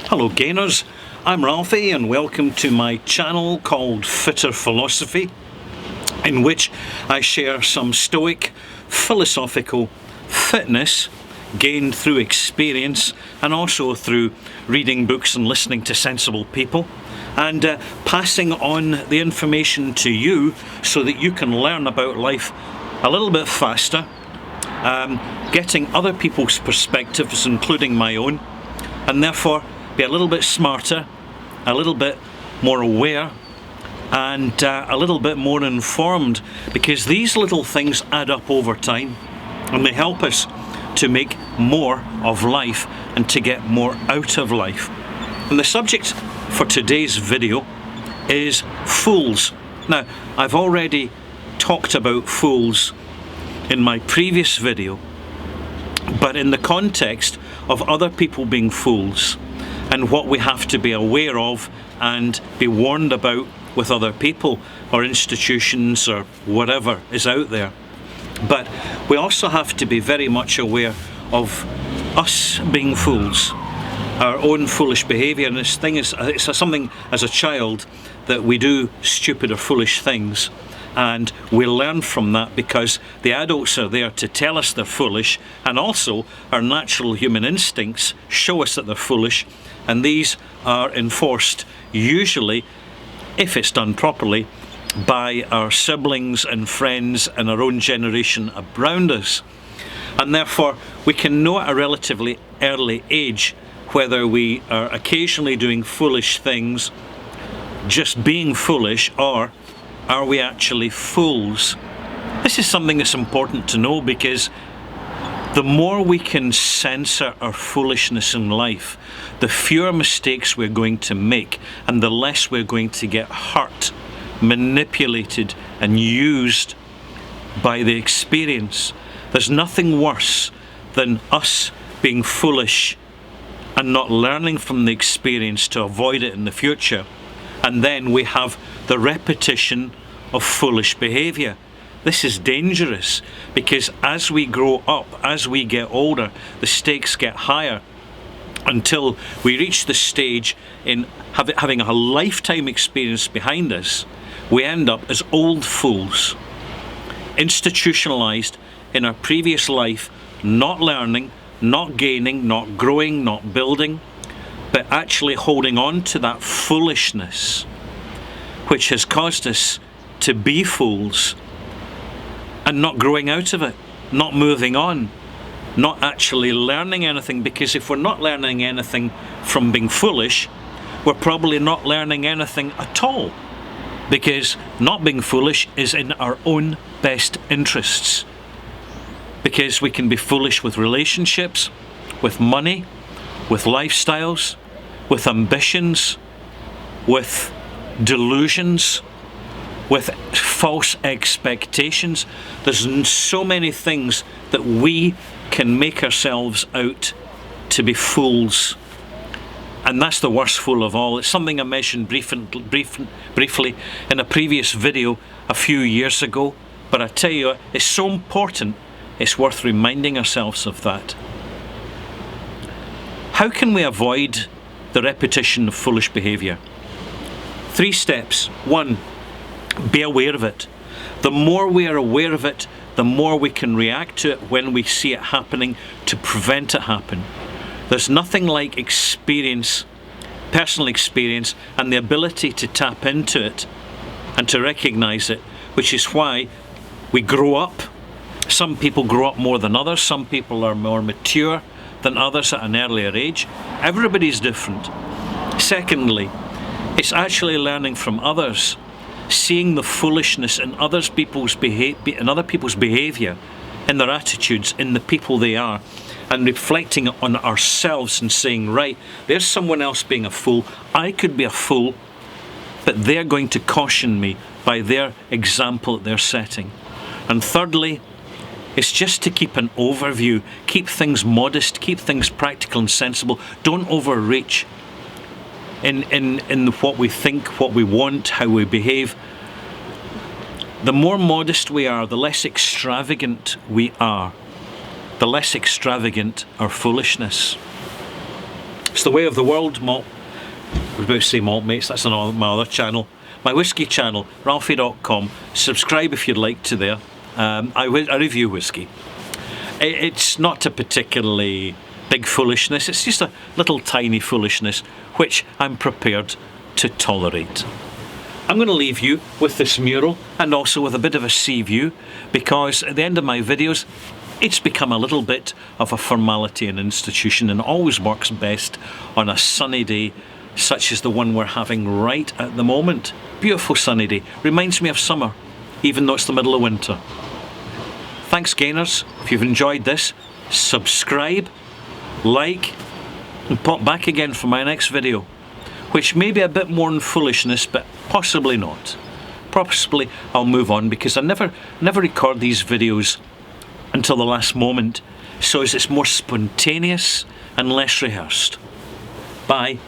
Hello gainers, I'm Ralphie and welcome to my channel called Fitter Philosophy, in which I share some stoic, philosophical fitness gained through experience and also through reading books and listening to sensible people, and passing on the information to you so that you can learn about life a little bit faster, getting other people's perspectives including my own, and therefore be a little bit smarter, a little bit more aware, and a little bit more informed, because these little things add up over time and they help us to make more of life and to get more out of life. And the subject for today's video is fools. Now, I've already talked about fools in my previous video, but in the context of other people being fools and what we have to be aware of and be warned about with other people or institutions or whatever is out there. But we also have to be very much aware of us being fools, our own foolish behaviour. And this thing is, it's something as a child that we do stupid or foolish things, and we learn from that because the adults are there to tell us they're foolish, and also our natural human instincts show us that they're foolish, and these are enforced usually, if it's done properly, by our siblings and friends and our own generation around us. And therefore we can know at a relatively early age whether we are occasionally doing foolish things, just being foolish, or are we actually fools? This is something that's important to know, because the more we can censor our foolishness in life, the fewer mistakes we're going to make and the less we're going to get hurt, manipulated and used by the experience. There's nothing worse than us being foolish and not learning from the experience to avoid it in the future, and then we have the repetition of foolish behaviour. This is dangerous, because as we grow up, as we get older, the stakes get higher until we reach the stage in having a lifetime experience behind us. We end up as old fools, institutionalized in our previous life, not learning, not gaining, not growing, not building, but actually holding on to that foolishness which has caused us to be fools and not growing out of it, not moving on, not actually learning anything. Because if we're not learning anything from being foolish, we're probably not learning anything at all, because not being foolish is in our own best interests. Because we can be foolish with relationships, with money, with lifestyles, with ambitions, with delusions, with false expectations. There's so many things that we can make ourselves out to be fools. And that's the worst fool of all. It's something I mentioned briefly in a previous video a few years ago, but I tell you, it's so important, it's worth reminding ourselves of that. How can we avoid the repetition of foolish behaviour? 3 steps. 1, be aware of it. The more we are aware of it, the more we can react to it when we see it happening to prevent it happen. There's nothing like experience, personal experience, and the ability to tap into it and to recognise it, which is why we grow up. Some people grow up more than others. Some people are more mature than others at an earlier age. Everybody's different. Secondly, it's actually learning from others, seeing the foolishness in other people's behaviour, in their attitudes, in the people they are, and reflecting on ourselves and saying, right, there's someone else being a fool. I could be a fool, but they're going to caution me by their example that they're setting. And thirdly, it's just to keep an overview, keep things modest, keep things practical and sensible. Don't overreach in what we think, what we want, how we behave. The more modest we are, the less extravagant we are, the less extravagant our foolishness. It's the way of the world malt. I was about to say malt mates, that's another, my other channel. My whiskey channel, ralphie.com. Subscribe if you'd like to there. I review whiskey. It's not a particularly big foolishness, it's just a little tiny foolishness which I'm prepared to tolerate. I'm going to leave you with this mural and also with a bit of a sea view, because at the end of my videos it's become a little bit of a formality and institution, and always works best on a sunny day such as the one we're having right at the moment. Beautiful sunny day, reminds me of summer even though it's the middle of winter. Thanks gainers, if you've enjoyed this, subscribe, like, and pop back again for my next video, which may be a bit more than foolishness, but possibly not. Possibly I'll move on, because I never record these videos until the last moment, so as it's more spontaneous and less rehearsed. Bye.